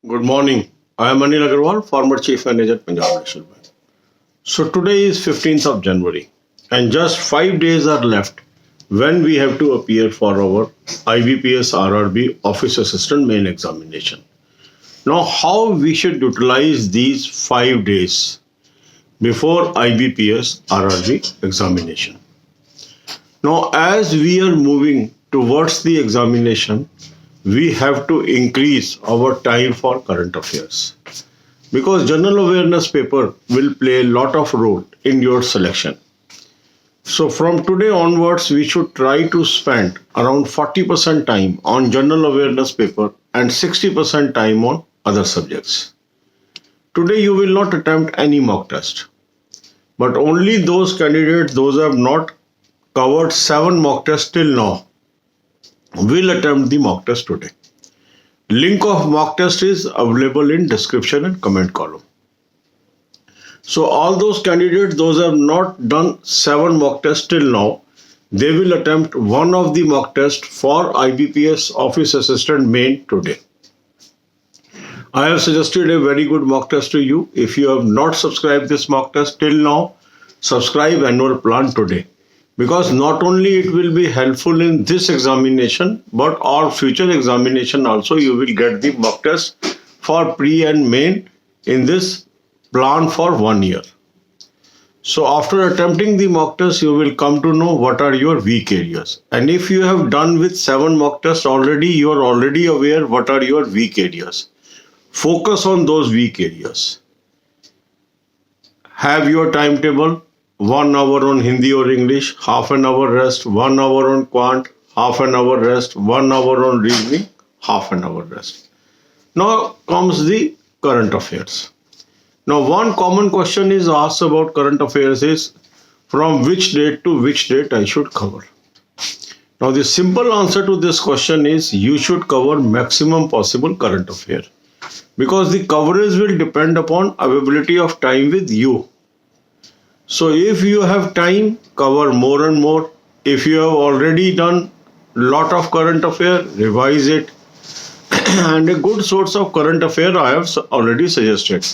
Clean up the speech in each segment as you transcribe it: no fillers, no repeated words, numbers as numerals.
Good morning. I am Anil Agarwal, former Chief Manager, Punjab National Bank. So today is 15th of January and just 5 days are left when we have to appear for our IBPS RRB Office Assistant Main Examination. Now, how we should utilize these 5 days before IBPS RRB examination? Now, as we are moving towards the examination, we have to increase our time for current affairs because general awareness paper will play a lot of role in your selection. So from today onwards, we should try to spend around 40% time on general awareness paper and 60% time on other subjects. Today you will not attempt any mock test, but only those candidates, those who have not covered 7 mock tests till now, will attempt the mock test today. Link of mock test is available in description and comment column. So all those candidates, those who have not done 7 mock tests till now, they will attempt one of the mock tests for IBPS Office Assistant Main today. I have suggested a very good mock test to you. If you have not subscribed this mock test till now, subscribe Annual Plan today. Because not only it will be helpful in this examination, but all future examination also you will get the mock test for pre and main in this plan for 1 year. So after attempting the mock test, you will come to know what are your weak areas. And if you have done with 7 mock tests already, you are already aware what are your weak areas. Focus on those weak areas. Have your timetable. 1 hour on Hindi or English, half an hour rest, 1 hour on quant, half an hour rest, 1 hour on reasoning, half an hour rest. Now comes the current affairs. Now one common question is asked about current affairs is from which date to which date I should cover. Now the simple answer to this question is you should cover maximum possible current affair because the coverage will depend upon availability of time with you. So if you have time, cover more and more. If you have already done lot of current affair, revise it. And a good source of current affair I have already suggested.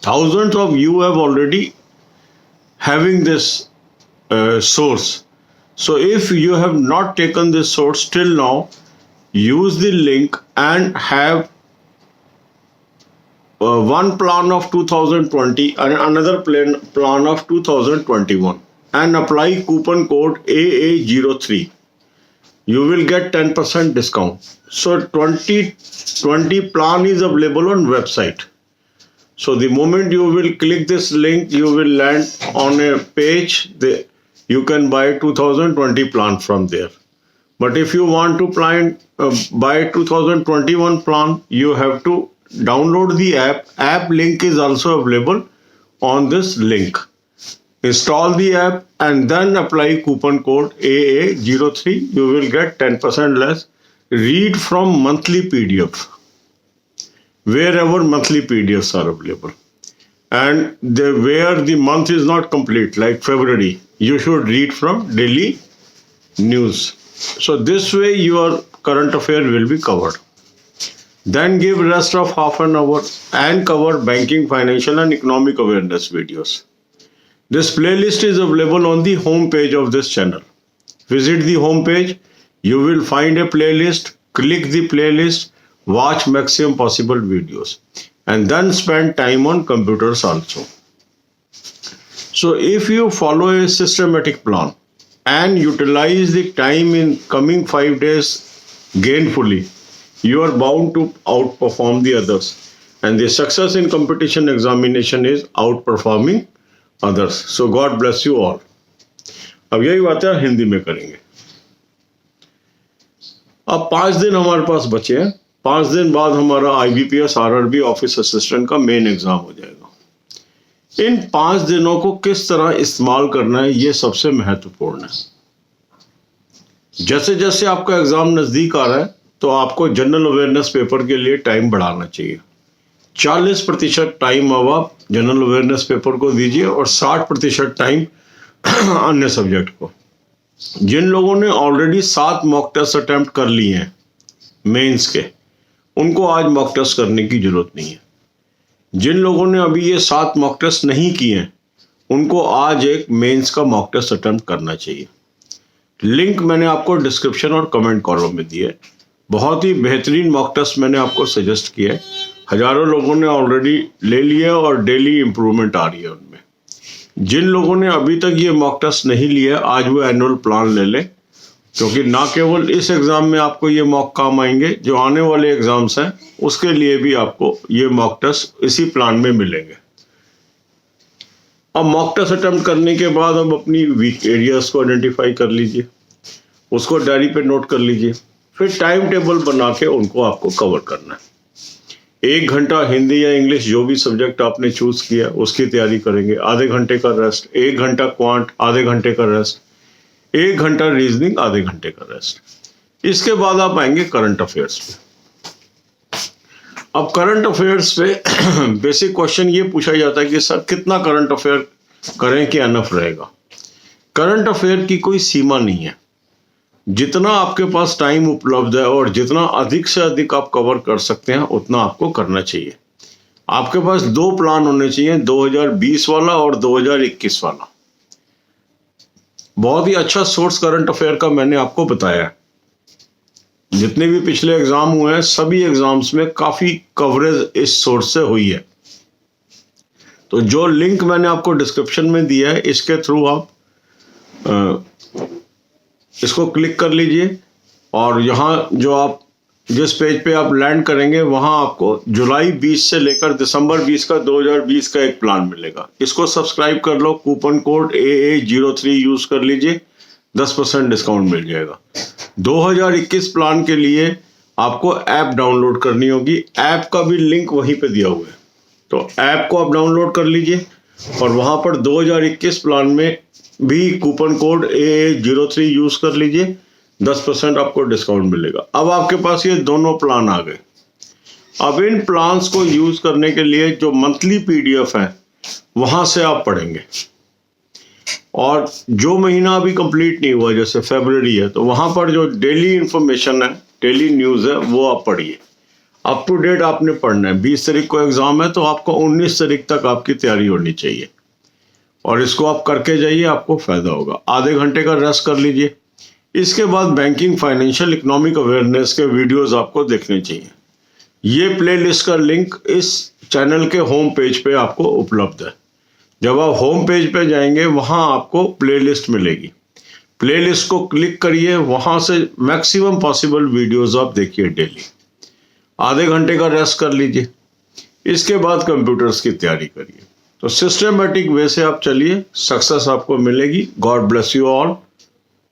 Thousands of you have already having this source. So if you have not taken this source till now, use the link and have one plan of 2020 and another plan of 2021 and apply coupon code AA03. You will get 10% discount. So 2020 plan is available on website. So the moment you will click this link, you will land on a page. You can buy 2020 plan from there. But if you want to buy 2021 plan, you have to download the app. App link is also available on this link. Install the app and then apply coupon code AA03. You will get 10% less. Read from monthly PDF wherever monthly PDFs are available. And where the month is not complete, like February, you should read from daily news. So this way your current affair will be covered. Then give rest of half an hour and cover banking, financial and economic awareness videos. This playlist is available on the home page of this channel. Visit the home page. You will find a playlist. Click the playlist. Watch maximum possible videos. And then spend time on computers also. So if you follow a systematic plan and utilize the time in coming 5 days gainfully, you are bound to outperform the others. And the success in competition examination is outperforming others. So God bless you all. अब यही बातें हिंदी में करेंगे. अब 5 दिन हमारे पास बचे हैं. 5 दिन बाद हमारा IBPS RRB ऑफिस असिस्टेंट का मेन एग्जाम हो जाएगा. इन 5 दिनों को किस तरह इस्तेमाल करना है, ये सबसे महत्वपूर्ण है. जैसे जैसे आपका एग्जाम नजदीक आ रहा है तो आपको जनरल अवेयरनेस पेपर के लिए टाइम बढ़ाना चाहिए. 40% टाइम अब आप जनरल अवेयरनेस पेपर को दीजिए और 60% टाइम अन्य सब्जेक्ट को. जिन लोगों ने ऑलरेडी 7 मॉक टेस्ट अटेम्प्ट कर लिए हैं मेंस के, उनको आज मॉक टेस्ट करने की जरूरत नहीं है। जिन लोगों ने अभी ये 7 मॉक टेस्ट नहीं किए हैं उनको आज एक मेंस का मॉक टेस्ट अटेम्प्ट करना चाहिए। लिंक मैंने आपको डिस्क्रिप्शन और कमेंट कॉलम में दिया है। बहुत ही बेहतरीन मॉक टेस्ट मैंने आपको सजेस्ट किया है। हजारों लोगों ने ऑलरेडी ले लिया और डेली इंप्रूवमेंट आ रही है उनमें। जिन लोगों ने अभी तक ये मॉक टेस्ट नहीं लिया आज वो एनुअल प्लान ले लें, क्योंकि ना केवल इस एग्जाम में आपको ये मॉक काम आएंगे, जो आने वाले एग्जाम्स हैं उसके लिए भी आपको ये मॉक टेस्ट इसी प्लान में मिलेंगे। अब मॉक टेस्ट अटेम्प्ट करने के बाद अब अपनी वीक एरियाज को आइडेंटिफाई कर लीजिए, उसको डायरी पे नोट कर लीजिए, फिर टाइम टेबल बना के उनको आपको कवर करना है। 1 घंटा हिंदी या इंग्लिश जो भी सब्जेक्ट आपने चूज किया उसकी तैयारी करेंगे, आधे घंटे का रेस्ट, 1 घंटा क्वांट, आधे घंटे का रेस्ट, 1 घंटा रीजनिंग, आधे घंटे का रेस्ट। इसके बाद आप आएंगे करंट अफेयर्स पे। अब करंट अफेयर्स पे बेसिक क्वेश्चन ये पूछा जाता है कि सर कितना करंट अफेयर करें कि एनफ रहेगा। करंट अफेयर की कोई सीमा नहीं है, जितना आपके पास टाइम उपलब्ध है और जितना अधिक से अधिक आप कवर कर सकते हैं उतना आपको करना चाहिए। आपके पास 2 प्लान होने चाहिए, 2020 वाला और 2021 वाला। बहुत ही अच्छा सोर्स करंट अफेयर का मैंने आपको बताया है। जितने भी पिछले एग्जाम हुए हैं सभी एग्जाम्स में काफी कवरेज इस सोर्स से हुई है। तो जो लिंक मैंने आपको डिस्क्रिप्शन में दिया है इसके थ्रू आप इसको क्लिक कर लीजिए और यहाँ जो आप जिस पेज पे आप लैंड करेंगे वहां आपको जुलाई 20 से लेकर दिसंबर 20 का 2020 का एक प्लान मिलेगा। इसको सब्सक्राइब कर लो, कूपन कोड AA03 यूज कर लीजिए, 10% डिस्काउंट मिल जाएगा। 2021 प्लान के लिए आपको ऐप डाउनलोड करनी होगी, ऐप का भी लिंक वहीं पे दिया हुआ है। तो ऐप को आप डाउनलोड कर लीजिए और वहां पर 2021 प्लान में भी कूपन कोड AA03 यूज कर लीजिए, 10% आपको डिस्काउंट मिलेगा। अब आपके पास ये दोनों प्लान आ गए। अब इन प्लान्स को यूज करने के लिए जो मंथली PDF है वहां से आप पढ़ेंगे, और जो महीना अभी कंप्लीट नहीं हुआ जैसे फरवरी है तो वहां पर जो डेली इंफॉर्मेशन है, डेली न्यूज है, वो आप पढ़िए। अप टू डेट आपने पढ़ना है। 20 तारीख को एग्जाम है तो आपको 19 तारीख तक आपकी तैयारी होनी चाहिए और इसको आप करके जाइए, आपको फायदा होगा। आधे घंटे का रेस्ट कर लीजिए। इसके बाद बैंकिंग, फाइनेंशियल, इकोनॉमिक अवेयरनेस के वीडियोस आपको देखने चाहिए। ये प्लेलिस्ट का लिंक इस चैनल के होम पेज पे आपको उपलब्ध है। जब आप होम पेज पे जाएंगे वहां आपको प्लेलिस्ट मिलेगी। प्लेलिस्ट को क्लिक करिए, वहां से मैक्सिमम पॉसिबल वीडियोस आप देखिए डेली। आधे घंटे का रेस्ट कर लीजिए। इसके बाद कंप्यूटर्स की तैयारी करिए। तो सिस्टमेटिक वे से आप चलिए, सक्सेस आपको मिलेगी। God bless you all.